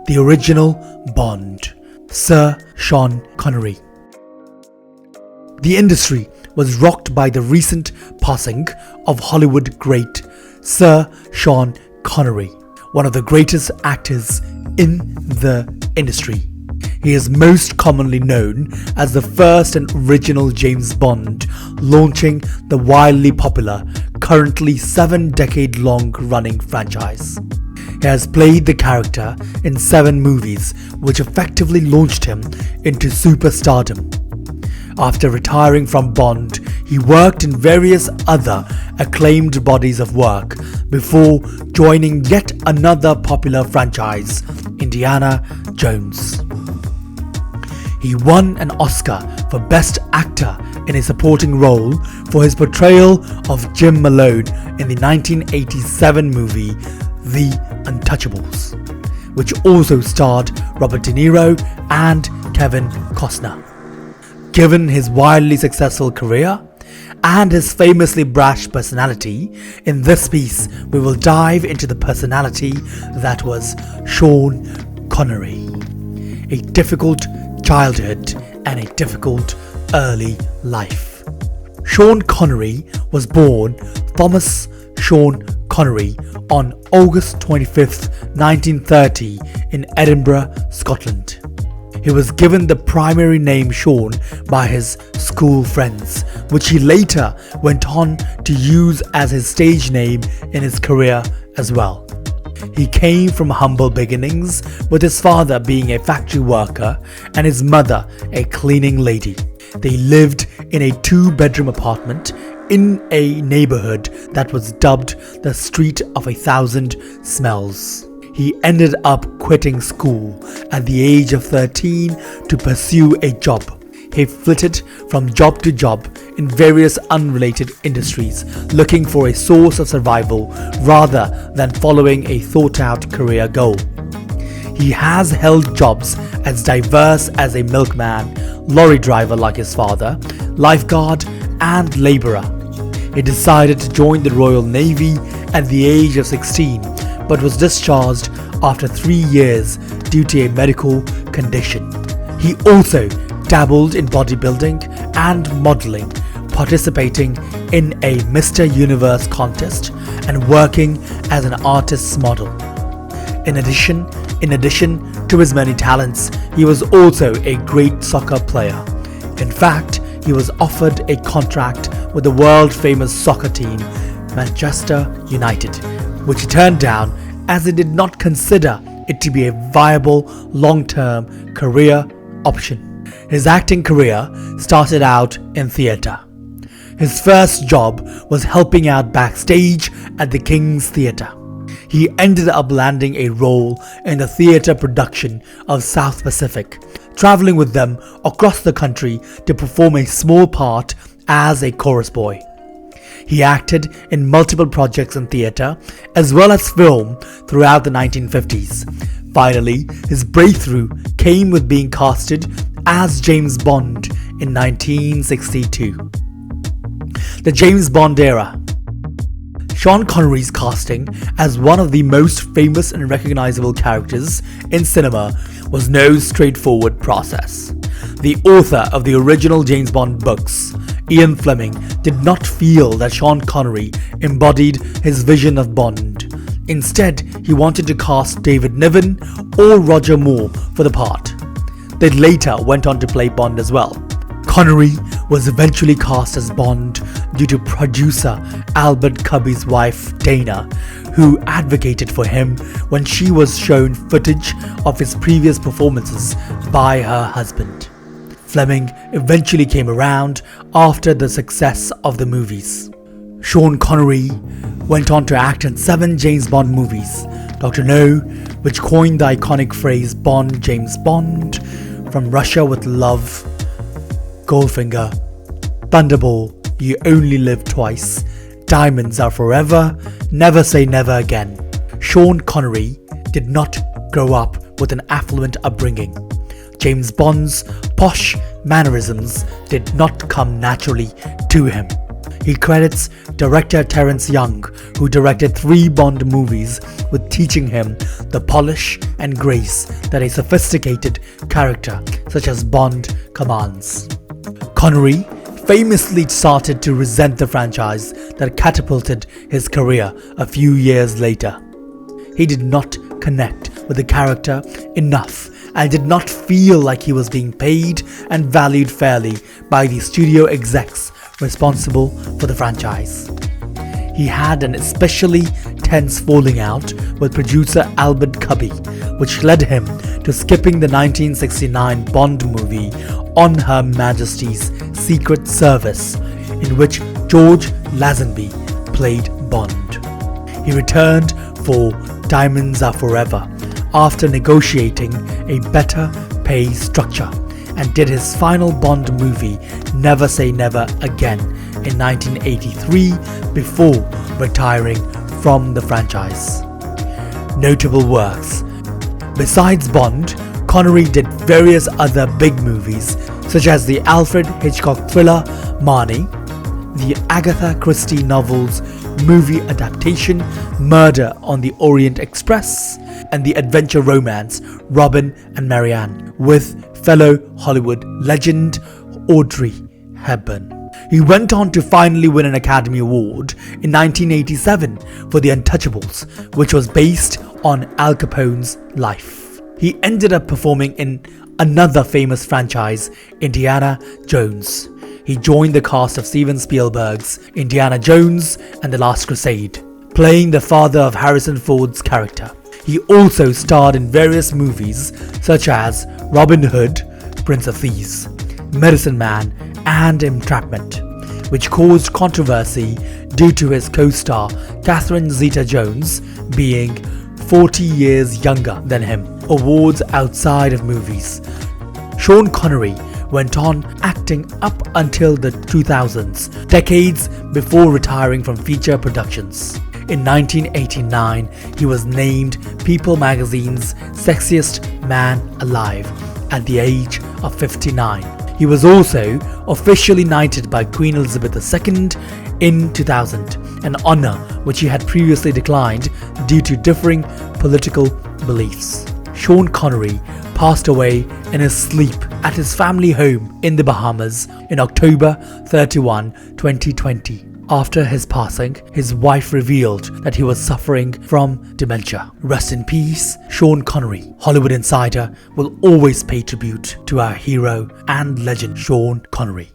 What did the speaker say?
The original Bond, Sir Sean Connery. The industry was rocked by the recent passing of Hollywood great Sir Sean Connery, one of the greatest actors in the industry. He is most commonly known as the first and original James Bond, launching the wildly popular, currently 7-decade-long running franchise. He has played the character in 7 movies, which effectively launched him into superstardom. After retiring from Bond, he worked in various other acclaimed bodies of work before joining yet another popular franchise, Indiana Jones. He won an Oscar for Best Actor in a Supporting Role for his portrayal of Jim Malone in the 1987 movie The Untouchables, which also starred Robert De Niro and Kevin Costner. Given his wildly successful career and his famously brash personality, in this piece we will dive into the personality that was Sean Connery. A difficult childhood and a difficult early life. Sean Connery was born Thomas Sean Connery on August 25th, 1930 in Edinburgh, Scotland. He was given the primary name Sean by his school friends, which he later went on to use as his stage name in his career as well. He came from humble beginnings, with his father being a factory worker and his mother a cleaning lady. They lived in a 2-bedroom apartment in a neighborhood that was dubbed the Street of 1,000 Smells. He ended up quitting school at the age of 13 to pursue a job. He flitted from job to job in various unrelated industries, looking for a source of survival rather than following a thought-out career goal. He has held jobs as diverse as a milkman, lorry driver like his father, lifeguard, and labourer. He decided to join the Royal Navy at the age of 16, but was discharged after 3 years due to a medical condition. He also dabbled in bodybuilding and modelling, participating in a Mr. Universe contest and working as an artist's model. In addition to his many talents, he was also a great soccer player. In fact, he was offered a contract with the world-famous soccer team, Manchester United, which he turned down as he did not consider it to be a viable long-term career option. His acting career started out in theatre. His first job was helping out backstage at the King's Theatre. He ended up landing a role in the theatre production of South Pacific, travelling with them across the country to perform a small part as a chorus boy. He acted in multiple projects in theatre as well as film throughout the 1950s. Finally, his breakthrough came with being casted as James Bond in 1962. The James Bond era. Sean Connery's casting as one of the most famous and recognizable characters in cinema was no straightforward process. The author of the original James Bond books, Ian Fleming, did not feel that Sean Connery embodied his vision of Bond. Instead, he wanted to cast David Niven or Roger Moore for the part. They later went on to play Bond as well. Connery was eventually cast as Bond due to producer Albert Cubby's wife Dana, who advocated for him when she was shown footage of his previous performances by her husband. Fleming eventually came around after the success of the movies. Sean Connery went on to act in 7 James Bond movies. Dr. No, which coined the iconic phrase Bond James Bond, From Russia with Love, Goldfinger, Thunderball, You Only Live Twice, Diamonds Are Forever, Never Say Never Again. Sean Connery did not grow up with an affluent upbringing. James Bond's posh mannerisms did not come naturally to him. He credits director Terence Young, who directed 3 Bond movies, with teaching him the polish and grace that a sophisticated character such as Bond commands. Connery famously started to resent the franchise that catapulted his career a few years later. He did not connect with the character enough and did not feel like he was being paid and valued fairly by the studio execs responsible for the franchise. He had an especially tense falling out with producer Albert Cubby, which led him to skipping the 1969 Bond movie On Her Majesty's Secret Service, in which George Lazenby played Bond. He returned for Diamonds Are Forever after negotiating a better pay structure, and did his final Bond movie Never Say Never Again in 1983 before retiring from the franchise. Notable works. Besides Bond, Connery did various other big movies such as the Alfred Hitchcock thriller Marnie, the Agatha Christie novel's movie adaptation Murder on the Orient Express, and the adventure romance Robin and Marianne with fellow Hollywood legend Audrey Hepburn. He went on to finally win an Academy Award in 1987 for The Untouchables, which was based on Al Capone's life. He ended up performing in another famous franchise, Indiana Jones. He joined the cast of Steven Spielberg's Indiana Jones and the Last Crusade, playing the father of Harrison Ford's character. He also starred in various movies such as Robin Hood, Prince of Thieves, Medicine Man, and Entrapment, which caused controversy due to his co-star Catherine Zeta-Jones being 40 years younger than him. Awards outside of movies. Sean Connery went on acting up until the 2000s, decades before retiring from feature productions. In 1989, he was named People magazine's sexiest man alive at the age of 59. He was also officially knighted by Queen Elizabeth II in 2000, an honour which he had previously declined due to differing political beliefs. Sean Connery passed away in his sleep at his family home in the Bahamas in October 31, 2020. After his passing, his wife revealed that he was suffering from dementia. Rest in peace, Sean Connery. Hollywood Insider will always pay tribute to our hero and legend, Sean Connery.